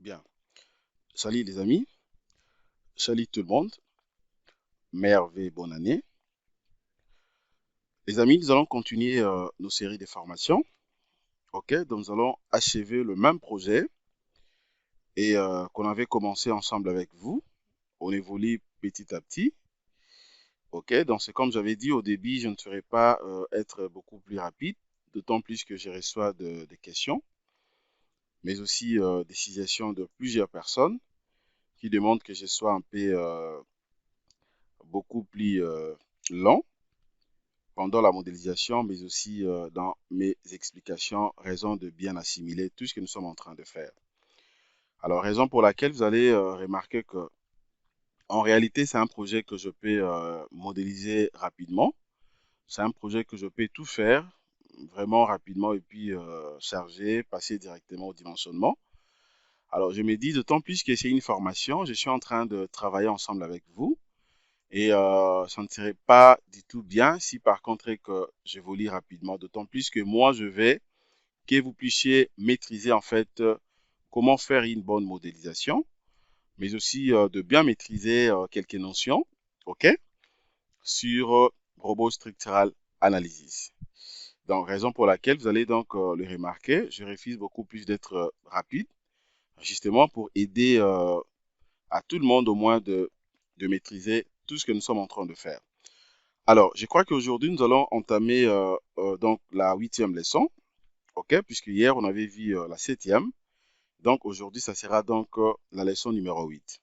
Bien. Salut les amis, salut tout le monde, merveille, bonne année. Les amis, nous allons continuer nos séries de formations. Ok, donc nous allons achever le même projet et qu'on avait commencé ensemble avec vous. On évolue petit à petit. Ok, donc c'est comme j'avais dit au début, je ne ferai pas être beaucoup plus rapide, d'autant plus que je reçois des questions, mais aussi des suggestions de plusieurs personnes qui demandent que je sois un peu beaucoup plus lent pendant la modélisation, mais aussi dans mes explications, raison de bien assimiler tout ce que nous sommes en train de faire. Alors, raison pour laquelle vous allez remarquer que, en réalité, c'est un projet que je peux modéliser rapidement. C'est un projet que je peux tout faire vraiment rapidement et puis charger, passer directement au dimensionnement. Alors, je me dis, d'autant plus que c'est une formation, je suis en train de travailler ensemble avec vous. Et ça ne serait pas du tout bien si par contre que j'évolue rapidement, d'autant plus que moi, je vais que vous puissiez maîtriser en fait comment faire une bonne modélisation, mais aussi de bien maîtriser quelques notions, OK, sur Robot Structural Analysis. Donc, raison pour laquelle vous allez donc le remarquer, je refuse beaucoup plus d'être rapide, justement pour aider à tout le monde au moins de maîtriser tout ce que nous sommes en train de faire. Alors, je crois qu'aujourd'hui, nous allons entamer donc la huitième leçon, ok, puisque hier, on avait vu la septième. Donc, aujourd'hui, ça sera donc la leçon numéro 8.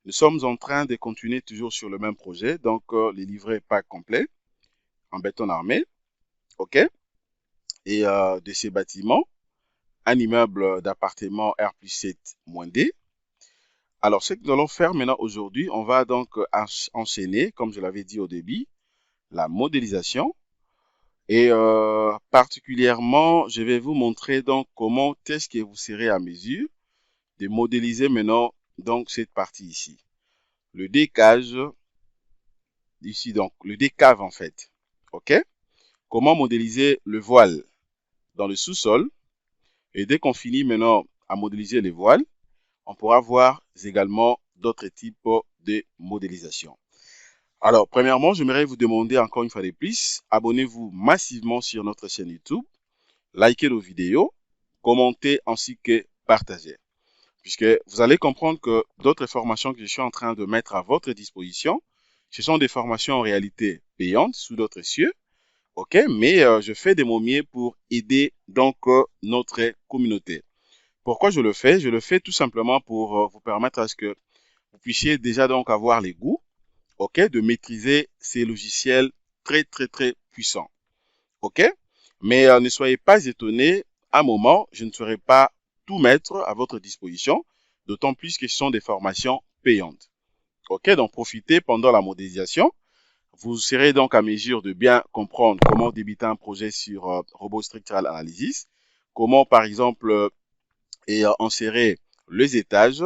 Nous sommes en train de continuer toujours sur le même projet, donc les livrets pas complets en béton armé, ok, et de ces bâtiments, un immeuble d'appartement R+7-D. Alors, ce que nous allons faire maintenant aujourd'hui, on va donc enchaîner, comme je l'avais dit au début, la modélisation. Et particulièrement, je vais vous montrer donc comment est-ce que vous serez à mesure de modéliser maintenant donc cette partie ici. Le décage, ici donc, le décave en fait. OK? Comment modéliser le voile dans le sous-sol. Et dès qu'on finit maintenant à modéliser les voiles, on pourra voir également d'autres types de modélisation. Alors, premièrement, j'aimerais vous demander encore une fois de plus, abonnez-vous massivement sur notre chaîne YouTube, likez nos vidéos, commentez ainsi que partagez. Puisque vous allez comprendre que d'autres formations que je suis en train de mettre à votre disposition, ce sont des formations en réalité payantes sous d'autres cieux, ok, mais je fais de mon mieux pour aider donc notre communauté. Pourquoi je le fais? Je le fais tout simplement pour vous permettre à ce que vous puissiez déjà donc avoir les goûts, ok, de maîtriser ces logiciels très très très puissants. OK? Mais ne soyez pas étonnés, à un moment, je ne saurais pas tout mettre à votre disposition, d'autant plus que ce sont des formations payantes. OK? Donc, profitez pendant la modélisation. Vous serez donc à mesure de bien comprendre comment débuter un projet sur Robot Structural Analysis, comment, par exemple, insérer les étages,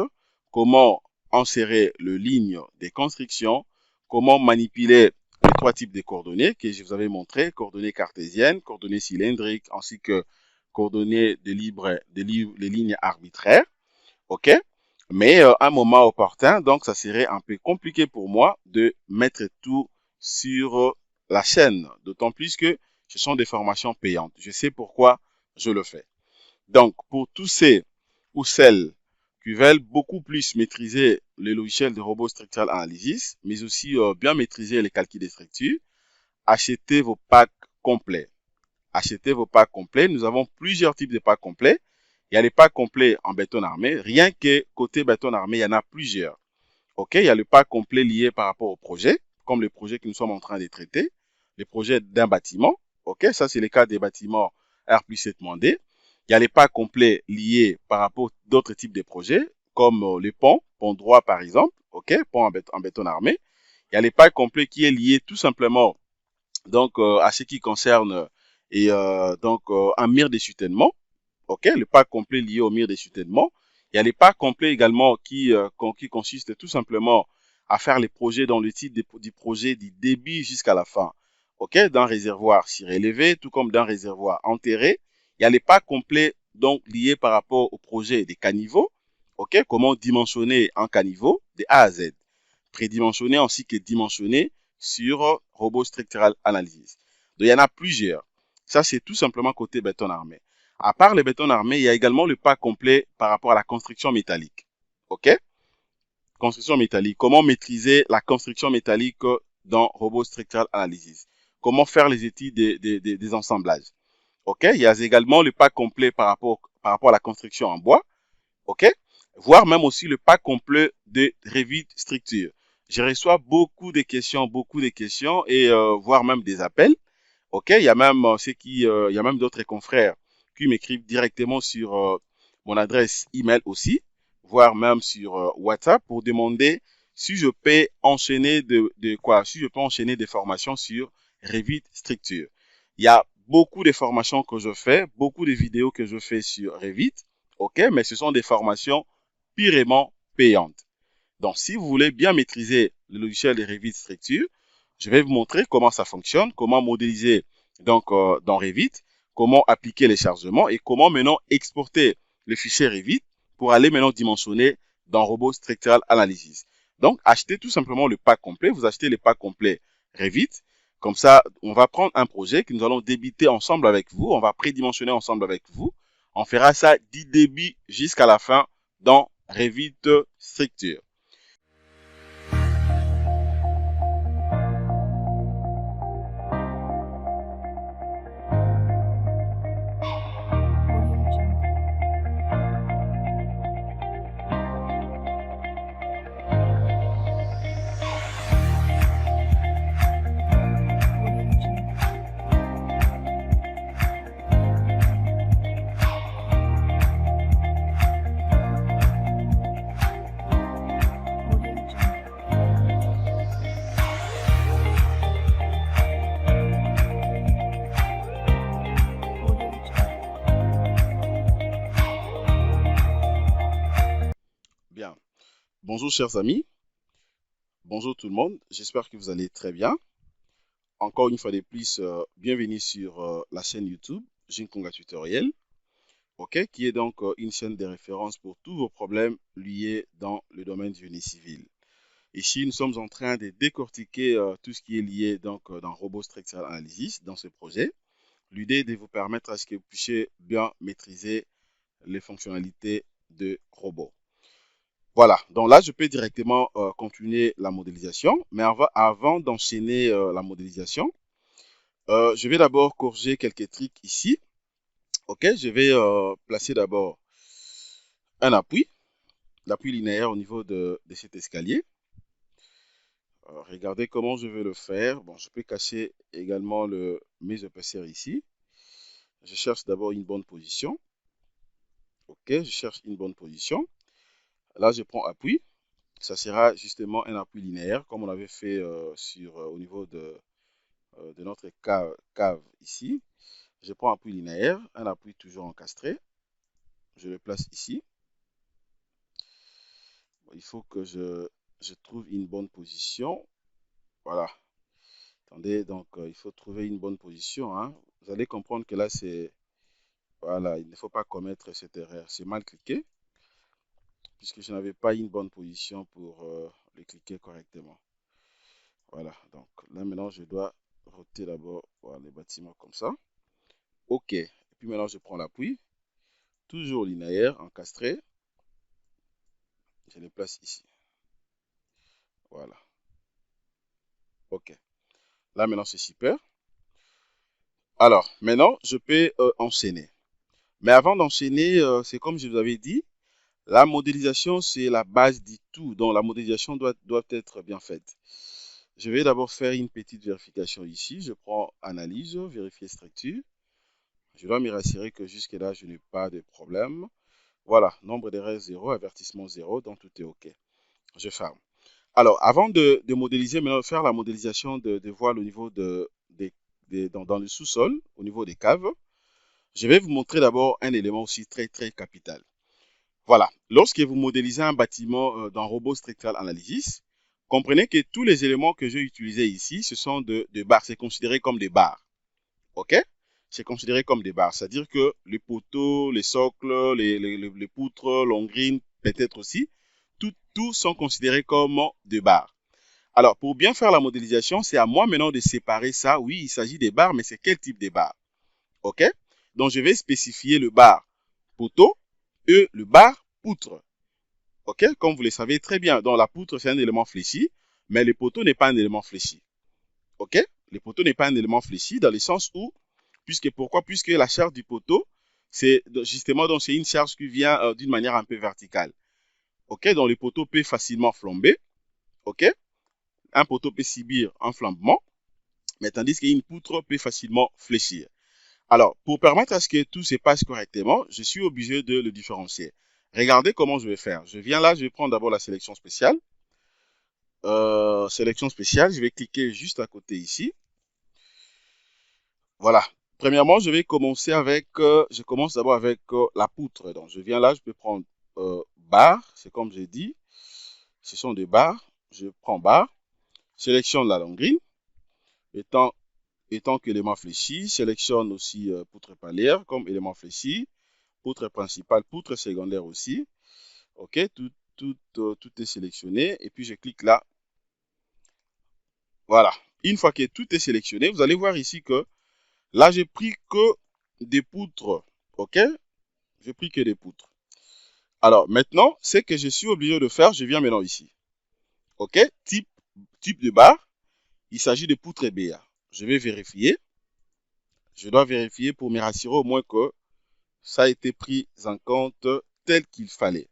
comment insérer le ligne des constructions, comment manipuler les trois types de coordonnées que je vous avais montré, coordonnées cartésiennes, coordonnées cylindriques, ainsi que coordonnées les lignes arbitraires. OK? Mais à un moment opportun, donc ça serait un peu compliqué pour moi de mettre tout sur la chaîne, d'autant plus que ce sont des formations payantes. Je sais pourquoi je le fais. Donc, pour tous ces ou celles qui veulent beaucoup plus maîtriser les logiciels de robot structural analysis, mais aussi bien maîtriser les calculs des structures, achetez vos packs complets. Achetez vos packs complets. Nous avons plusieurs types de packs complets. Il y a les packs complets en béton armé. Rien que côté béton armé, il y en a plusieurs. OK, il y a le pack complet lié par rapport au projet, comme les projets que nous sommes en train de traiter, les projets d'un bâtiment. OK, ça c'est le cas des bâtiments R+7-D. Il y a les packs complets liés par rapport à d'autres types de projets, comme les ponts, pont droit par exemple, OK, pont en béton armé. Il y a les packs complets qui est lié tout simplement donc à ce qui concerne un mur de soutènement. OK, le pack complet lié au mur de soutènement. Il y a les packs complets également qui consistent tout simplement à faire les projets dans le titre du projet du début jusqu'à la fin. OK, d'un réservoir surélevé, tout comme d'un réservoir enterré. Il y a les packs complets donc liés par rapport au projet des caniveaux. OK? Comment dimensionner un caniveau de A à Z. Prédimensionner ainsi que dimensionner sur Robot Structural Analysis. Donc, il y en a plusieurs. Ça, c'est tout simplement côté béton armé. À part le béton armé, il y a également le pas complet par rapport à la construction métallique. OK? Construction métallique. Comment maîtriser la construction métallique dans Robot Structural Analysis? Comment faire les études des assemblages? OK? Il y a également le pas complet par rapport à la construction en bois. OK? Voire même aussi le pas complet de Revit Structure. Je reçois beaucoup de questions et voire même des appels. OK? Il y a même il y a même d'autres confrères qui m'écrivent directement sur mon adresse email aussi, voire même sur WhatsApp pour demander si je peux enchaîner si je peux enchaîner des formations sur Revit Structure. Il y a beaucoup de formations que je fais, beaucoup de vidéos que je fais sur Revit, OK? Mais ce sont des formations purement payantes. Donc, si vous voulez bien maîtriser le logiciel de Revit Structure, je vais vous montrer comment ça fonctionne, comment modéliser donc dans Revit, comment appliquer les chargements et comment maintenant exporter le fichier Revit pour aller maintenant dimensionner dans Robot Structural Analysis. Donc, achetez tout simplement le pack complet. Vous achetez le pack complet Revit. Comme ça, on va prendre un projet que nous allons débiter ensemble avec vous. On va prédimensionner ensemble avec vous. On fera ça du début jusqu'à la fin dans Revit Structure. Bien. Bonjour chers amis, bonjour tout le monde, j'espère que vous allez très bien. Encore une fois de plus, bienvenue sur la chaîne YouTube Jinkonga Tutoriel, OK, qui est donc une chaîne de référence pour tous vos problèmes liés dans le domaine du génie civil. Ici, nous sommes en train de décortiquer tout ce qui est lié donc dans Robot Structural Analysis dans ce projet. L'idée est de vous permettre à ce que vous puissiez bien maîtriser les fonctionnalités de robot. Voilà, donc là, je peux directement continuer la modélisation. Mais avant d'enchaîner la modélisation, je vais d'abord corriger quelques trucs ici. OK, je vais placer d'abord un appui, l'appui linéaire au niveau de cet escalier. Regardez comment je vais le faire. Bon, je peux cacher également mes épaisseurs ici. Je cherche d'abord une bonne position. OK, je cherche une bonne position. Là, je prends appui. Ça sera justement un appui linéaire, comme on avait fait au niveau de notre cave ici. Je prends un appui linéaire, un appui toujours encastré. Je le place ici. Il faut que je trouve une bonne position. Voilà. Attendez, donc il faut trouver une bonne position. Hein. Vous allez comprendre que là, c'est... Voilà, il ne faut pas commettre cette erreur. C'est mal cliqué, puisque je n'avais pas une bonne position pour le cliquer correctement. Voilà, donc là maintenant, je dois roter d'abord les bâtiments comme ça. OK. Et puis maintenant, je prends l'appui. Toujours linéaire, encastré. Je le place ici. Voilà. OK. Là, maintenant, c'est super. Alors, maintenant, je peux enchaîner. Mais avant d'enchaîner, c'est comme je vous avais dit, la modélisation, c'est la base du tout. Donc, la modélisation doit être bien faite. Je vais d'abord faire une petite vérification ici. Je prends analyse, vérifier structure. Je dois me rassurer que jusque-là, je n'ai pas de problème. Voilà, nombre d'erreurs 0, avertissement 0, donc tout est OK. Je ferme. Alors, avant de modéliser, maintenant, faire la modélisation de voile au niveau dans le sous-sol, au niveau des caves, je vais vous montrer d'abord un élément aussi très, très capital. Voilà, lorsque vous modélisez un bâtiment dans Robot Structural Analysis, comprenez que tous les éléments que j'ai utilisés ici, ce sont de barres, c'est considéré comme des barres. OK? C'est considéré comme des barres, c'est-à-dire que les poteaux, les socles, les poutres, longrines, peut-être aussi, tous sont considérés comme des barres. Alors, pour bien faire la modélisation, c'est à moi maintenant de séparer ça. Oui, il s'agit des barres, mais c'est quel type de barres? OK? Donc, je vais spécifier le bar poteau et le bar poutre. OK? Comme vous le savez très bien. Donc, la poutre, c'est un élément fléchi, mais le poteau n'est pas un élément fléchi. OK? Le poteau n'est pas un élément fléchi dans le sens où, pourquoi? Puisque la charge du poteau, c'est justement, donc, c'est une charge qui vient d'une manière un peu verticale. OK? Donc, le poteau peut facilement flamber. OK? Un poteau peut subir un flambement, mais tandis qu'une poutre peut facilement fléchir. Alors, pour permettre à ce que tout se passe correctement, je suis obligé de le différencier. Regardez comment je vais faire. Je viens là, je vais prendre d'abord la sélection spéciale. Sélection spéciale, je vais cliquer juste à côté ici. Voilà. Premièrement, je vais commencer avec, je commence d'abord avec la poutre. Donc, je viens là, je peux prendre barre, c'est comme j'ai dit. Ce sont des barres. Je prends barre, sélectionne la longuine, étant qu'élément fléchi, sélectionne aussi poutre palière comme élément fléchi, poutre principale, poutre secondaire aussi. OK, tout est sélectionné et puis je clique là. Voilà. Une fois que tout est sélectionné, vous allez voir ici que là, j'ai pris que des poutres. OK, j'ai pris que des poutres. Alors maintenant, ce que je suis obligé de faire, je viens maintenant ici. OK, type de barre, il s'agit de poutre BA. Je vais vérifier. Je dois vérifier pour me rassurer au moins que ça a été pris en compte tel qu'il fallait.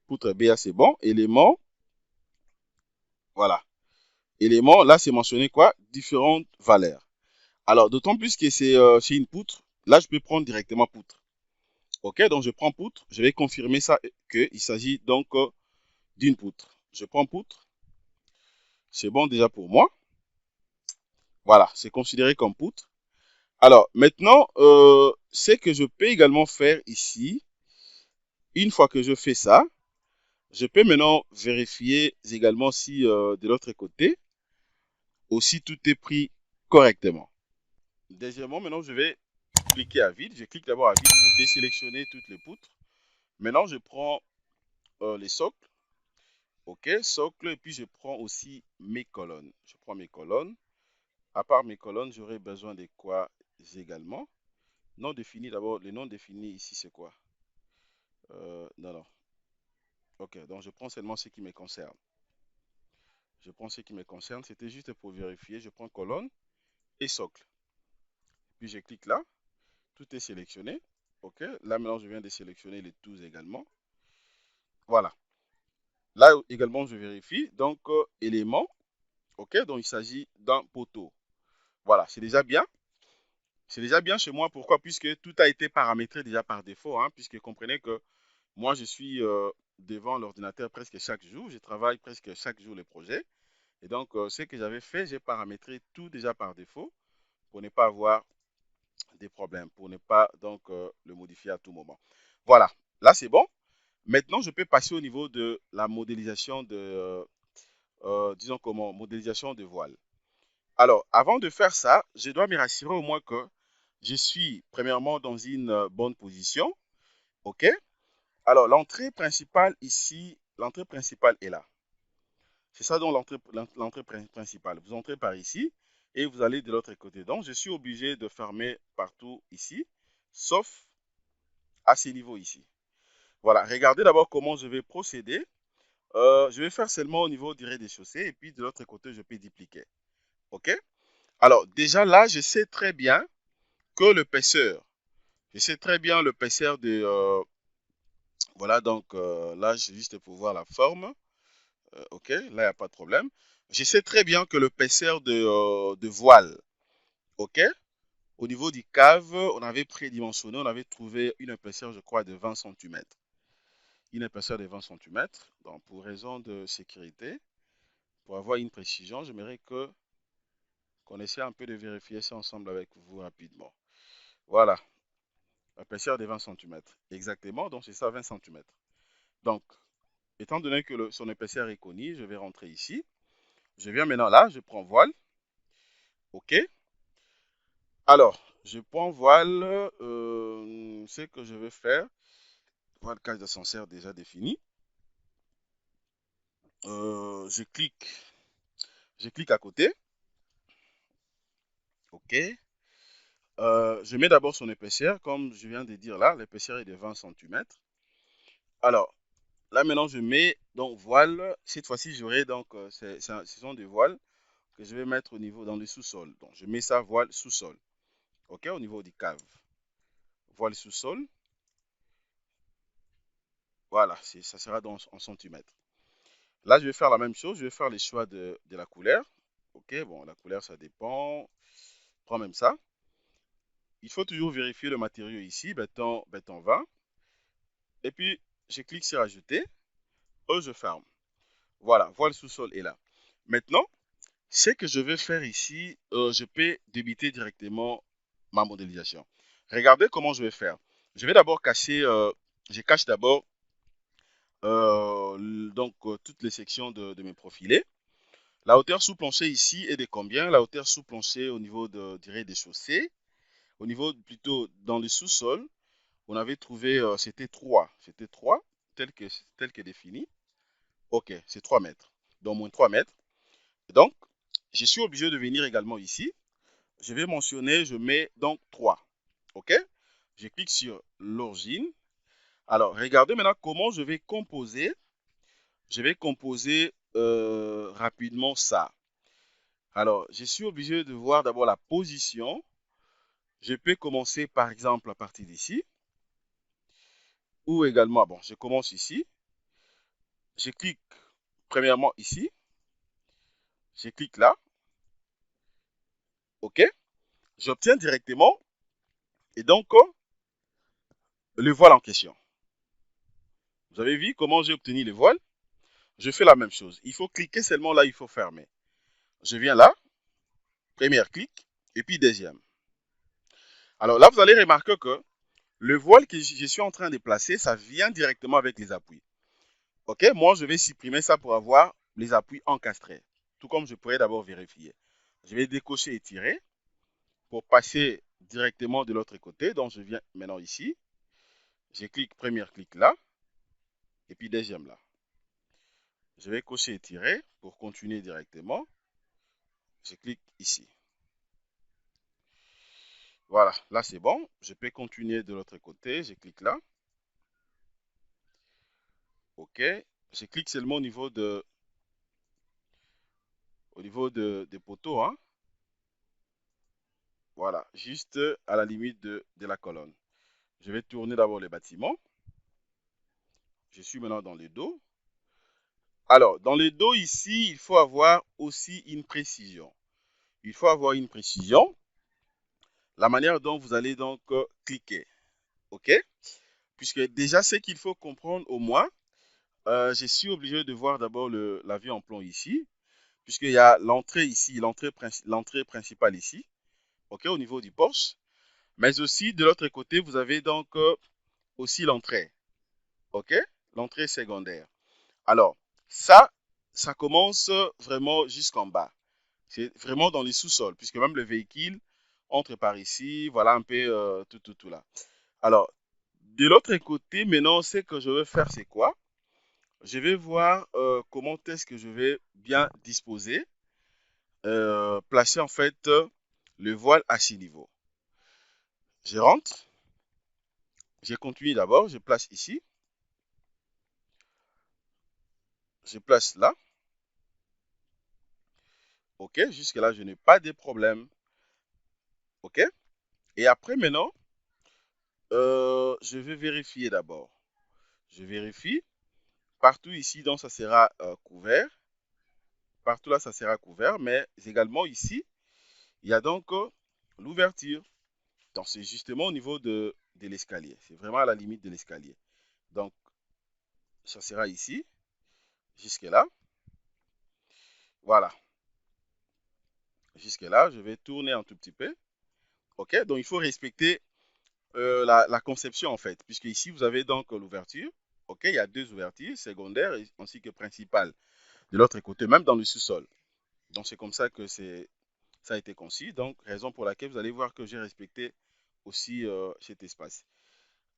Poutre BA, c'est bon. Élément, voilà. Élément, là, c'est mentionné quoi? Différentes valeurs. Alors, d'autant plus que c'est une poutre, là, je peux prendre directement poutre. OK, donc je prends poutre. Je vais confirmer ça, qu'il s'agit donc d'une poutre. Je prends poutre. C'est bon déjà pour moi. Voilà, c'est considéré comme poutre. Alors, maintenant, ce que je peux également faire ici, une fois que je fais ça, je peux maintenant vérifier également si de l'autre côté, aussi tout est pris correctement. Deuxièmement, maintenant, je vais cliquer à vide. Je clique d'abord à vide pour désélectionner toutes les poutres. Maintenant, je prends les socles. OK, socle, et puis je prends aussi mes colonnes. Je prends mes colonnes. À part mes colonnes, j'aurai besoin de quoi également? Nom défini d'abord. Le nom défini ici, c'est quoi? Non. OK, donc je prends seulement ce qui me concerne. Je prends ce qui me concerne. C'était juste pour vérifier. Je prends colonne et socle. Puis je clique là. Tout est sélectionné. OK, là maintenant, je viens de sélectionner les tous également. Voilà. Là également, je vérifie. Donc, élément. OK, donc il s'agit d'un poteau. Voilà, c'est déjà bien. C'est déjà bien chez moi. Pourquoi? Puisque tout a été paramétré déjà par défaut. Hein, puisque comprenez que moi, je suis devant l'ordinateur presque chaque jour. Je travaille presque chaque jour les projets. Et donc, ce que j'avais fait, j'ai paramétré tout déjà par défaut pour ne pas avoir des problèmes, pour ne pas donc le modifier à tout moment. Voilà, là c'est bon. Maintenant, je peux passer au niveau de la modélisation de, disons comment, modélisation de voile. Alors, avant de faire ça, je dois me rassurer au moins que je suis premièrement dans une bonne position. OK? Alors, l'entrée principale ici, l'entrée principale est là. C'est ça donc l'entrée principale. Vous entrez par ici et vous allez de l'autre côté. Donc, je suis obligé de fermer partout ici, sauf à ces niveaux ici. Voilà, regardez d'abord comment je vais procéder. Je vais faire seulement au niveau du rez-de-chaussée et puis de l'autre côté, je peux dupliquer. OK? Alors, déjà là, je sais très bien que l'épaisseur, je sais très bien l'épaisseur de... voilà, donc là, j'ai juste pour voir la forme. OK, là, il n'y a pas de problème. Je sais très bien que l'épaisseur de voile, OK, au niveau du cave, on avait prédimensionné, on avait trouvé une épaisseur, je crois, de 20 cm. Une épaisseur de 20 cm. Donc, pour raison de sécurité, pour avoir une précision, j'aimerais qu'on essaie un peu de vérifier ça ensemble avec vous rapidement. Voilà, épaisseur de 20 cm. Exactement, donc c'est ça, 20 cm. Donc, étant donné que son épaisseur est connue, je vais rentrer ici. Je viens maintenant là, je prends voile. OK. Alors, je prends voile. Ce que je vais faire, voile cage d'ascenseur déjà défini. je clique à côté. OK. Je mets d'abord son épaisseur, comme je viens de dire là, l'épaisseur est de 20 centimètres. Alors, là maintenant, je mets donc voile. Cette fois-ci, j'aurai donc, ce sont des voiles que je vais mettre au niveau, dans le sous-sol. Donc, je mets ça voile sous-sol. OK, au niveau du cave. Voile sous-sol. Voilà, ça sera donc en centimètres. Là, je vais faire la même chose. Je vais faire les choix de la couleur. OK, bon, la couleur, ça dépend. Prends même ça. Il faut toujours vérifier le matériau ici, béton 20. Et puis, je clique sur ajouter. Je ferme. Voilà, voile sous-sol est là. Maintenant, ce que je vais faire ici, je peux débuter directement ma modélisation. Regardez comment je vais faire. Je vais d'abord cacher, je cache d'abord toutes les sections de mes profilés. La hauteur sous plancher ici est de combien? La hauteur sous plancher au niveau des chaussées, au niveau plutôt dans le sous-sol, on avait trouvé, c'était 3. C'était 3, tel que défini. Ok, c'est 3 mètres. Donc, moins 3 mètres. Donc, je suis obligé de venir également ici. Je vais mentionner, je mets donc 3. OK? Je clique sur l'origine. Alors, regardez maintenant comment je vais composer. Je vais composer rapidement ça. Alors, je suis obligé de voir d'abord la position. Je peux commencer par exemple à partir d'ici. Ou également, bon, je commence ici. Je clique premièrement ici. Je clique là. OK? J'obtiens directement. Et donc, le voile en question. Vous avez vu comment j'ai obtenu le voile? Je fais la même chose. Il faut cliquer seulement là, il faut fermer. Je viens là, première clic, et puis deuxième. Alors là, vous allez remarquer que le voile que je suis en train de placer, ça vient directement avec les appuis. OK, moi, je vais supprimer ça pour avoir les appuis encastrés. Tout comme je pourrais d'abord vérifier. Je vais décocher et tirer pour passer directement de l'autre côté. Donc, je viens maintenant ici. Je clique, première clic là, et puis deuxième là. Je vais cocher et tirer pour continuer directement. Je clique ici. Voilà, là c'est bon. Je peux continuer de l'autre côté. Je clique là. OK. Je clique seulement au niveau des poteaux. Hein. Voilà, juste à la limite de la colonne. Je vais tourner d'abord les bâtiments. Je suis maintenant dans le dos. Alors, dans le dos ici, il faut avoir aussi une précision. Il faut avoir une précision. La manière dont vous allez donc cliquer. OK? Puisque déjà, ce qu'il faut comprendre au moins, je suis obligé de voir d'abord la vue en plan ici. Puisqu'il y a l'entrée ici, l'entrée principale ici, ok, au niveau du porche. Mais aussi, de l'autre côté, vous avez donc aussi l'entrée, ok, l'entrée secondaire. Alors, ça commence vraiment jusqu'en bas. C'est vraiment dans les sous-sols, puisque même le véhicule entre par ici, voilà un peu tout là. Alors, de l'autre côté, maintenant, ce que je vais faire, c'est quoi? Je vais voir comment est-ce que je vais bien disposer placer en fait le voile à 6 niveaux. Je rentre, je continue d'abord, je place ici, je place là. OK, jusque là, je n'ai pas de problème. OK. Et après, maintenant, je vais vérifier d'abord. Je vérifie. Partout ici, donc, ça sera couvert. Partout là, ça sera couvert. Mais également ici, il y a donc l'ouverture. Donc, c'est justement au niveau de l'escalier. C'est vraiment à la limite de l'escalier. Donc, ça sera ici, jusque là. Voilà. Jusque là, je vais tourner un tout petit peu. OK, donc il faut respecter la conception en fait, puisque ici vous avez donc l'ouverture. OK, il y a deux ouvertures, secondaire ainsi que principale de l'autre côté, même dans le sous-sol. Donc c'est comme ça que ça a été conçu. Donc raison pour laquelle vous allez voir que j'ai respecté aussi cet espace.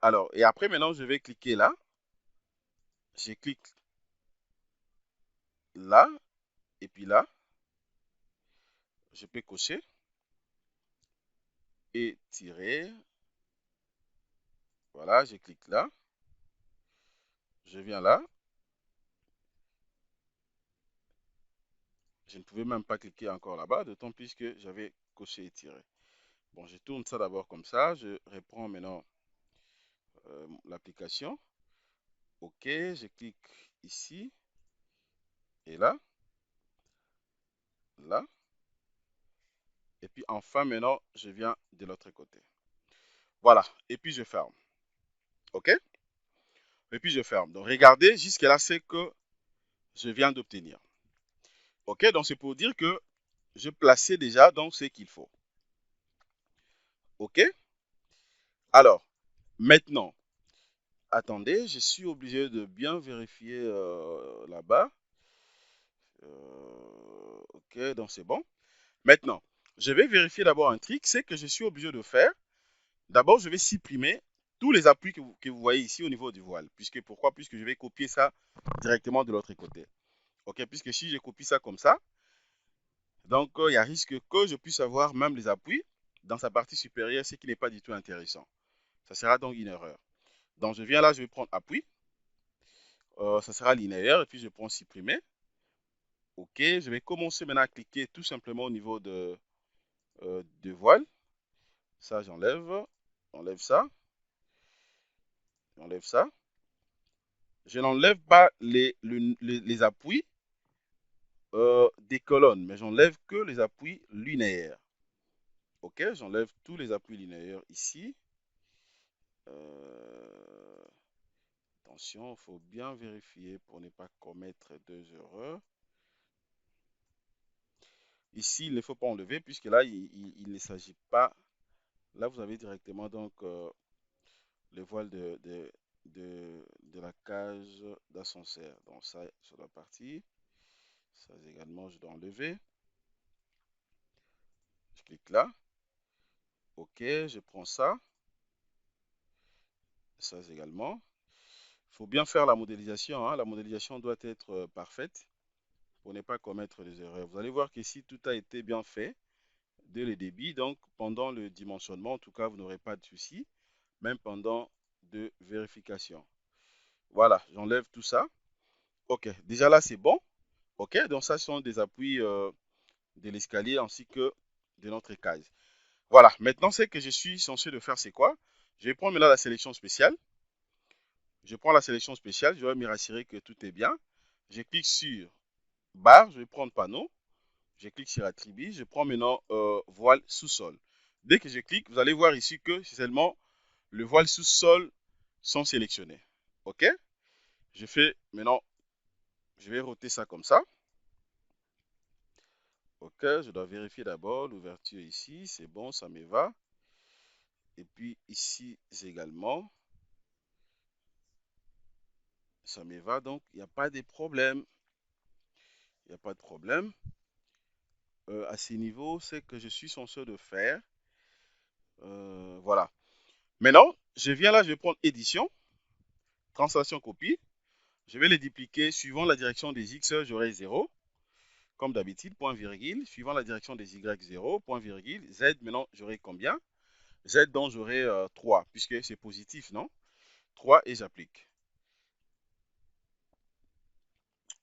Alors, et après maintenant, je vais cliquer là. Je clique là, et puis là, je peux cocher et tirer. Voilà, je clique là, je viens là. Je ne pouvais même pas cliquer encore là-bas, d'autant plus que j'avais coché et tiré. Bon, je tourne ça d'abord comme ça. Je reprends maintenant l'application. OK, je clique ici et là, là. Et puis enfin, maintenant, je viens de l'autre côté. Voilà, et puis je ferme. OK? Et puis je ferme. Donc regardez, jusque-là, c'est que je viens d'obtenir. OK, donc c'est pour dire que je plaçais déjà donc ce qu'il faut. OK? Alors, maintenant, attendez, je suis obligé de bien vérifier là-bas. OK, donc c'est bon. Maintenant, je vais vérifier d'abord un truc, c'est que je suis obligé de faire. D'abord, je vais supprimer tous les appuis que vous voyez ici au niveau du voile. Pourquoi? Puisque je vais copier ça directement de l'autre côté. OK, puisque si je copie ça comme ça, donc il y a risque que je puisse avoir même les appuis dans sa partie supérieure, ce qui n'est pas du tout intéressant. Ça sera donc une erreur. Donc je viens là, je vais prendre appui. Ça sera linéaire et puis je prends supprimer. OK, je vais commencer maintenant à cliquer tout simplement au niveau de voile. Ça, j'enlève. J'enlève ça. J'enlève ça. Je n'enlève pas les appuis des colonnes, mais j'enlève que les appuis linéaires. OK, j'enlève tous les appuis linéaires ici. Attention, il faut bien vérifier pour ne pas commettre deux erreurs. Ici, il ne faut pas enlever puisque là, il ne s'agit pas. Là, vous avez directement donc le voile de la cage d'ascenseur. Donc ça doit partir. Ça également, je dois enlever. Je clique là. OK, je prends ça. Ça également. Il faut bien faire la modélisation, hein. La modélisation doit être parfaite pour ne pas commettre des erreurs. Vous allez voir qu'ici, tout a été bien fait dès le début. Donc, pendant le dimensionnement, en tout cas, vous n'aurez pas de soucis, même pendant de vérification. Voilà, j'enlève tout ça. OK, déjà là, c'est bon. OK, donc ça, ce sont des appuis de l'escalier ainsi que de notre case. Voilà, maintenant, ce que je suis censé de faire, c'est quoi? Je vais prendre maintenant la sélection spéciale. Je prends la sélection spéciale, je vais me rassurer que tout est bien. Je clique sur barre, je vais prendre panneau. Je clique sur attribut, je prends maintenant voile sous-sol. Dès que je clique, vous allez voir ici que c'est seulement le voile sous-sol sont sélectionnés. OK? Je fais maintenant, je vais roter ça comme ça. OK, je dois vérifier d'abord l'ouverture ici, c'est bon, ça me va. Et puis ici également, ça me va, donc il n'y a pas de problème. Il n'y a pas de problème. À ce niveau, c'est que je suis censé de faire. Voilà. Maintenant, je viens là, je vais prendre édition, translation copie. Je vais les dupliquer suivant la direction des X, j'aurai 0. Comme d'habitude, point virgule. Suivant la direction des Y, 0, point virgule. Z, maintenant, j'aurai combien? Z, donc j'aurai 3, puisque c'est positif, non? 3 et j'applique.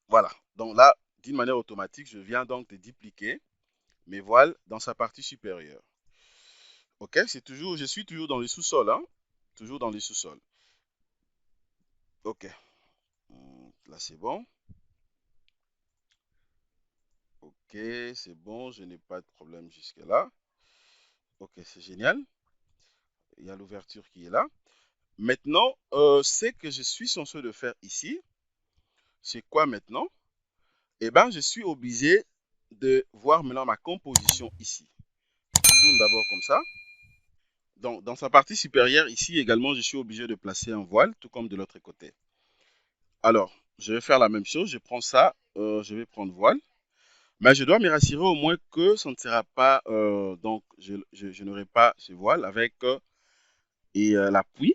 Voilà. Donc là, d'une manière automatique, je viens donc de dupliquer mes voiles dans sa partie supérieure. OK, je suis toujours dans le sous-sol, hein? Toujours dans le sous-sol. OK. Là, c'est bon. OK, c'est bon, je n'ai pas de problème jusque-là. OK, c'est génial. Il y a l'ouverture qui est là. Maintenant, ce que je suis censé de faire ici, c'est quoi maintenant? Eh bien, je suis obligé de voir maintenant ma composition ici. Je tourne d'abord comme ça. Donc, dans sa partie supérieure, ici également, je suis obligé de placer un voile, tout comme de l'autre côté. Alors, je vais faire la même chose. Je prends ça, je vais prendre voile. Mais je dois me rassurer au moins que ça ne sera pas, donc je n'aurai pas ce voile avec l'appui.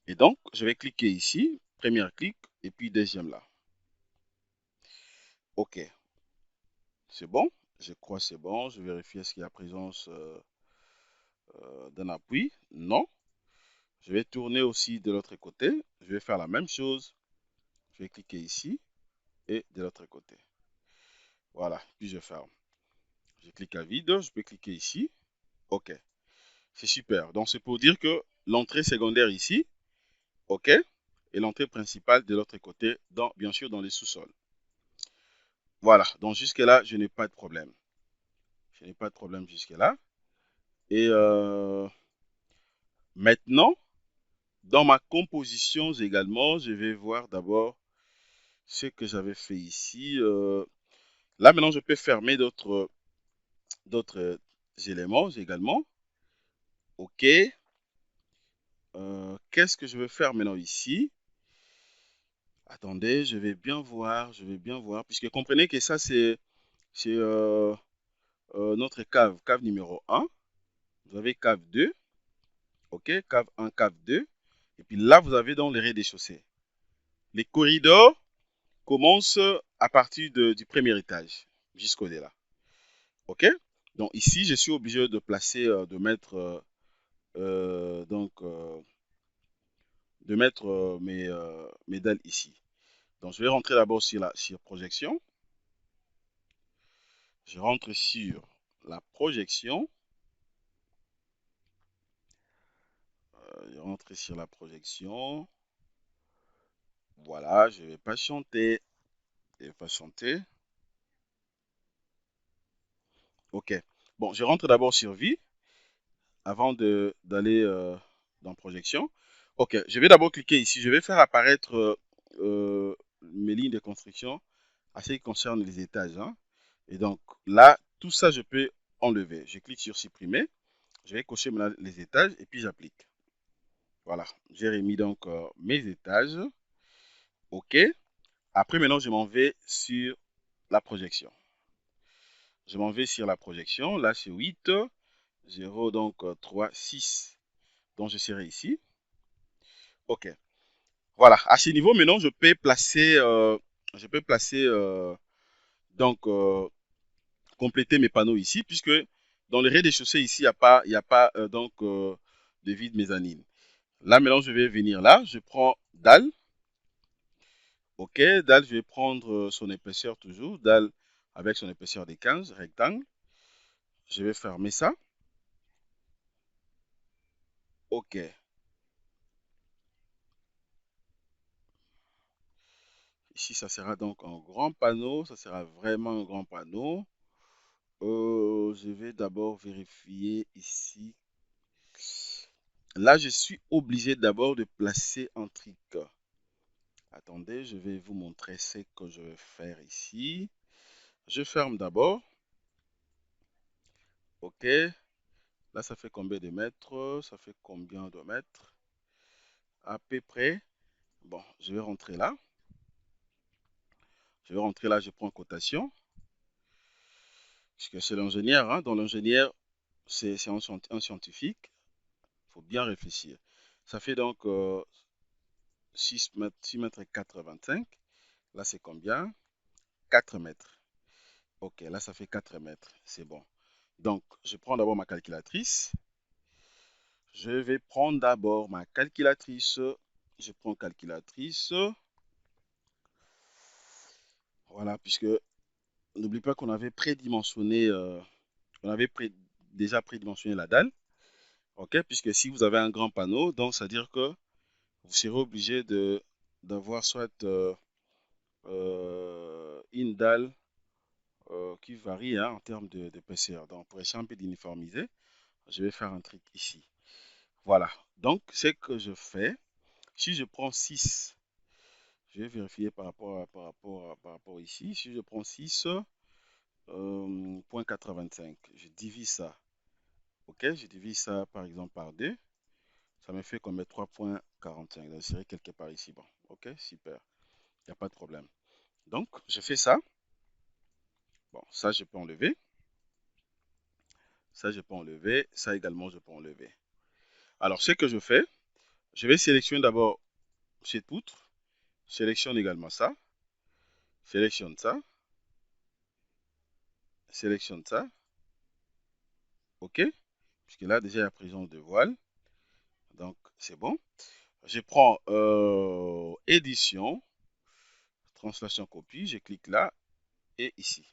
Et donc, je vais cliquer ici, premier clic, et puis deuxième là. OK. C'est bon. Je crois que c'est bon. Je vérifie est-ce qu'il y a présence d'un appui. Non. Je vais tourner aussi de l'autre côté. Je vais faire la même chose. Je vais cliquer ici et de l'autre côté. Voilà. Puis je ferme. Je clique à vide. Je peux cliquer ici. OK. C'est super. Donc, c'est pour dire que l'entrée secondaire ici, OK, et l'entrée principale de l'autre côté, bien sûr, dans les sous-sols. Voilà. Donc, jusque-là, je n'ai pas de problème. Je n'ai pas de problème jusque-là. Et maintenant, dans ma composition également, je vais voir d'abord ce que j'avais fait ici. Là, maintenant, je peux fermer d'autres éléments également. OK. Qu'est-ce que je vais faire maintenant ici? Attendez, je vais bien voir, puisque comprenez que ça, c'est notre cave numéro 1. Vous avez cave 2, OK, cave 1, cave 2. Et puis là, vous avez donc les rez-de-chaussée. Les corridors commencent à partir du premier étage jusqu'au-delà. OK? Donc ici, je suis obligé de placer, de mettre mes dalles ici. Donc je vais rentrer d'abord sur projection. Je rentre sur la projection. Je rentre sur la projection. Voilà, je vais patienter. Je vais patienter. OK. Bon, je rentre d'abord sur vie avant d'aller dans projection. OK, je vais d'abord cliquer ici. Je vais faire apparaître mes lignes de construction à ce qui concerne les étages, hein. Et donc là, tout ça, je peux enlever. Je clique sur supprimer. Je vais cocher maintenant les étages et puis j'applique. Voilà, j'ai remis donc mes étages. OK. Après, maintenant, je m'en vais sur la projection. Je m'en vais sur la projection. Là, c'est 8, 0, donc 3, 6. Donc, je serai ici. OK. Voilà. À ce niveau, maintenant, je peux placer, donc, compléter mes panneaux ici, puisque dans le rez-de-chaussée, ici, il y a pas de vide mezzanine. Là, maintenant, je vais venir là. Je prends dalle. OK. Dalle, je vais prendre son épaisseur toujours. Dalle avec son épaisseur de 15, rectangle. Je vais fermer ça. OK. Ici, ça sera donc un grand panneau. Ça sera vraiment un grand panneau. Je vais d'abord vérifier ici. Là, je suis obligé d'abord de placer un truc. Attendez, je vais vous montrer ce que je vais faire ici. Je ferme d'abord. OK. Là, ça fait combien de mètres? Ça fait combien de mètres? À peu près. Bon, je vais rentrer là. Je vais rentrer là, je prends cotation. Puisque c'est l'ingénieur, hein. Dans l'ingénieur, c'est un scientifique. Il faut bien réfléchir. Ça fait donc 6 mètres, 6 mètres 85. Là, c'est combien? 4 mètres. OK, là, ça fait 4 mètres. C'est bon. Donc, je prends d'abord ma calculatrice. Je vais prendre d'abord ma calculatrice. Je prends calculatrice. Voilà, puisque n'oublie pas qu'on avait prédimensionné, on avait déjà prédimensionné la dalle. OK, puisque si vous avez un grand panneau, donc c'est-à-dire que vous serez obligé d'avoir soit une dalle qui varie, hein, en termes d'épaisseur. Donc, pour essayer un peu d'uniformiser, je vais faire un truc ici. Voilà. Donc, ce que je fais, si je prends 6, je vais vérifier par rapport ici. Si je prends 6,85, je divise ça. OK, je divise ça par exemple par 2. Ça me fait comme 3,45. Donc, c'est quelque part ici. Bon, OK, super. Il n'y a pas de problème. Donc, je fais ça. Bon, ça, je peux enlever. Ça, je peux enlever. Ça également, je peux enlever. Alors, ce que je fais, je vais sélectionner d'abord cette poutre. Sélectionne également ça. Sélectionne ça. sélectionne ça. OK? Puisque là, déjà, il y a présence de voile. Donc, c'est bon. Je prends édition, translation copie. Je clique là et ici.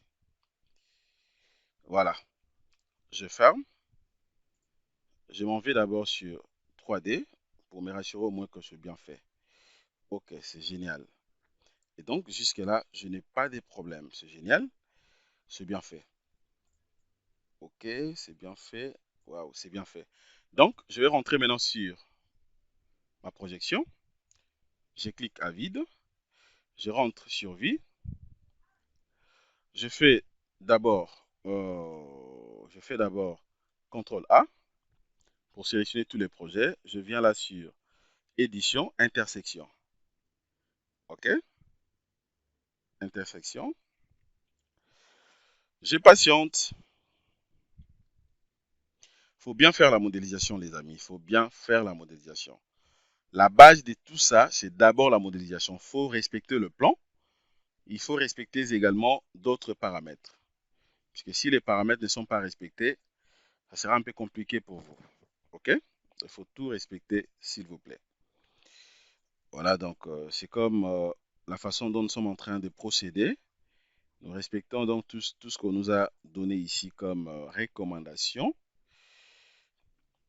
Voilà. Je ferme. Je m'en vais d'abord sur 3D pour me rassurer au moins que c'est bien fait. OK, c'est génial. Et donc, jusque-là, je n'ai pas de problème. C'est génial. C'est bien fait. OK, c'est bien fait. Waouh, c'est bien fait. Donc, je vais rentrer maintenant sur ma projection. Je clique à vide. Je rentre sur vie. Je fais d'abord CTRL A pour sélectionner tous les projets. Je viens là sur édition, intersection. OK, intersection. Je patiente. Il faut bien faire la modélisation, les amis. Il faut bien faire la modélisation. La base de tout ça, c'est d'abord la modélisation. Il faut respecter le plan. Il faut respecter également d'autres paramètres. Parce que si les paramètres ne sont pas respectés, ça sera un peu compliqué pour vous. OK? Il faut tout respecter, s'il vous plaît. Voilà, donc c'est comme la façon dont nous sommes en train de procéder. Nous respectons donc tout ce qu'on nous a donné ici comme recommandation.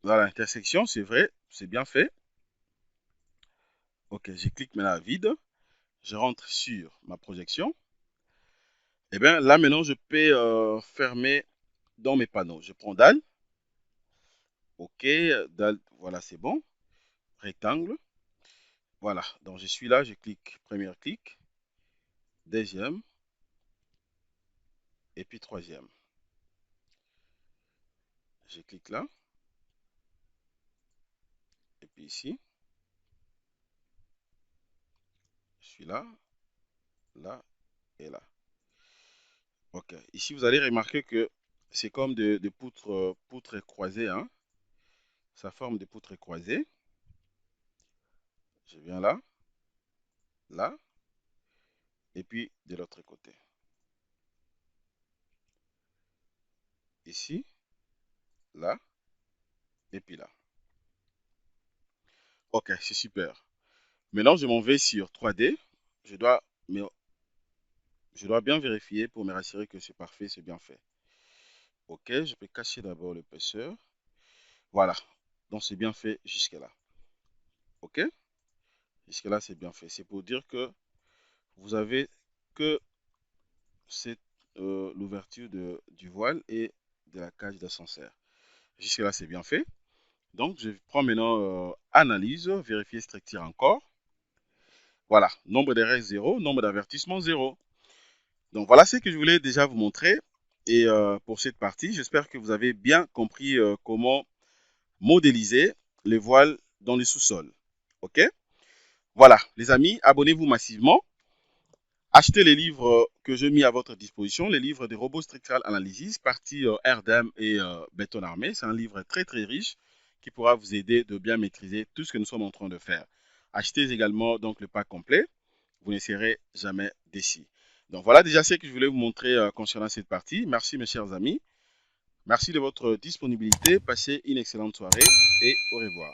Voilà, l'intersection, c'est vrai, c'est bien fait. OK, je clique maintenant à vide. Je rentre sur ma projection. Et bien là, maintenant, je peux fermer dans mes panneaux. Je prends dalle. OK, dalle, voilà, c'est bon. Rectangle. Voilà, donc je suis là, je clique, premier clic, deuxième, et puis troisième. Je clique là, et puis ici, je suis là, là et là. Ok, ici vous allez remarquer que c'est comme de poutres croisées, hein. Ça forme des poutres croisées. Je viens là, là, et puis de l'autre côté. Ici, là, et puis là. Ok, c'est super. Maintenant, je m'en vais sur 3D. Je dois, je dois bien vérifier pour me rassurer que c'est parfait, c'est bien fait. Ok, je peux cacher d'abord l'épaisseur. Voilà, donc c'est bien fait jusque-là. Ok, jusque-là c'est bien fait. C'est pour dire que vous avez que l'ouverture du voile et de la cage d'ascenseur. Jusque-là c'est bien fait. Donc je prends maintenant analyse, vérifier structure encore. Voilà, nombre d'erreurs 0, nombre d'avertissements 0. Donc voilà ce que je voulais déjà vous montrer. Et pour cette partie, j'espère que vous avez bien compris comment modéliser les voiles dans le sous-sol. OK? Voilà, les amis, abonnez-vous massivement. Achetez les livres que j'ai mis à votre disposition, les livres de Robot Structural Analysis, partie RDM et Béton Armé. C'est un livre très très riche qui pourra vous aider de bien maîtriser tout ce que nous sommes en train de faire. Achetez également donc le pack complet. Vous ne serez jamais déçus. Donc voilà déjà ce que je voulais vous montrer concernant cette partie. Merci mes chers amis. Merci de votre disponibilité. Passez une excellente soirée et au revoir.